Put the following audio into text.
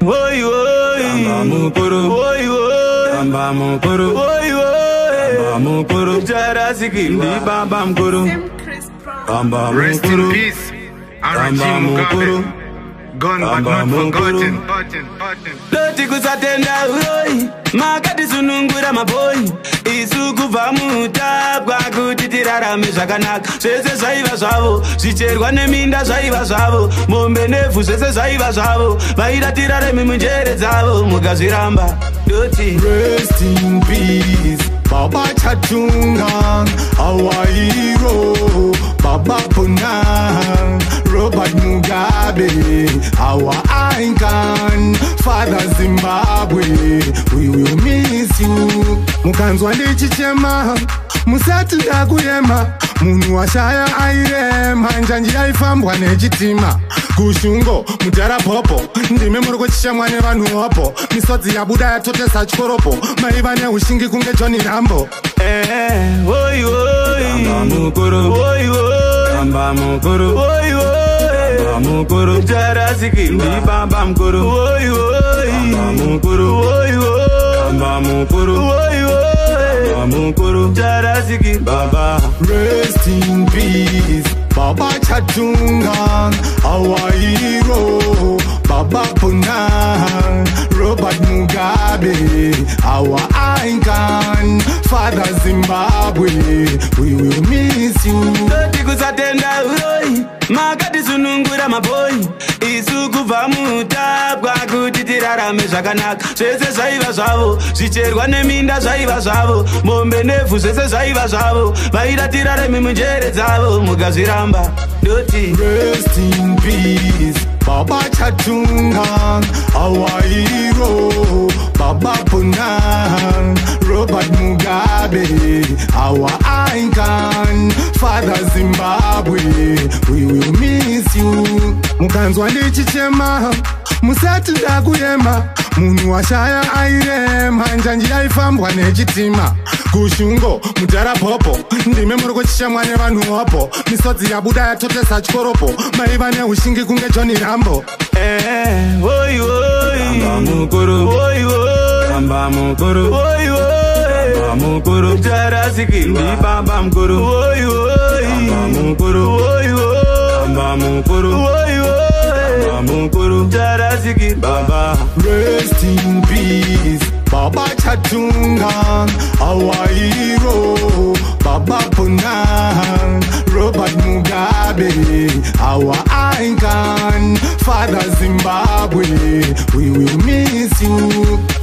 Oi, oi. Bamba mukuru. Oi, oi. Bamba mukuru. Oi, oi. Bamba mukuru. Jarasiki. Ndi bamba mukuru. Bamba Rest in mukuru. peace, Bamba R.G. mukuru. Mugabe. Gone but Bamba not mukuru. forgotten. Loti kusatenda uroi makati sunungura maboi isu kubva mutabwa kuti tirarame zvakanaka zvese zvaiva zvavo zvicherwa neminda zvaiva zvavo mombe nevhu zvese zvaiva zvavo vaida tirarame munjere dzavo mukazviramba doti rest in peace Baba Chatunga our hero Baba Puna Robert Mugabe our icon Father Zimbabwe we will miss you mukanzwa ndichichema musati ndakuyema munhu washaya airema njanji yaifambwa nechitima kushungo mudhara popo ndime muri kuchishamwa nevanhu wapo misodzi yabuda yatotesa chikoropo maiva neushingi kunge Johnny Rambo oi oi Bamba mukuru. oi oi Bamba mukuru. oi oi Bamba mukuru. Jarasiki. Ndi bamba mukuru. Oi, oi. Bamba mukuru. Oi, oi. Bamba mukuru. Oi, oi. Bamba mukuru. Jarasiki. Baba. rest in peace Baba Chatunga our hero Baba Puna Robert Mugabe our icon Father Zimbabwe we will miss you Loti kusatenda uroi makati sunungura maboi isu kubva mutabwa kuti tirarame zvakanaka zvese zvaiva zvavo zvicherwa neminda zvaiva zvavo mombe nevhu zvese zvaiva zvavo vaida tirarame munjere dzavo mukazviramba doti rest in peace Baba Chatunga our hero Baba Puna Robert Mugabe our icon Father Zimbabwe we will miss you mukanzwa ndichichema musati ndakuyema munhu washaya airema njanji yaifambwa nechitima kushungo mudhara popo ndime muri kuchishamwa nevanhu wapo misodzi yabuda yatotesa chikoropo maiva neushingi kunge Johnny Rambo oi oi Bamba mukuru. oi oi Bamba mukuru. oi oi Bamba mukuru. Jarasiki. Ndi bamba mukuru. Oi, oi. Bamba mukuru. Oi, oi. Bamba mukuru. Oi, oi. Bamba mukuru. Jarasiki. Baba. rest in peace Baba Chatunga our hero Baba Puna Robert Mugabe our icon Father Zimbabwe we will miss you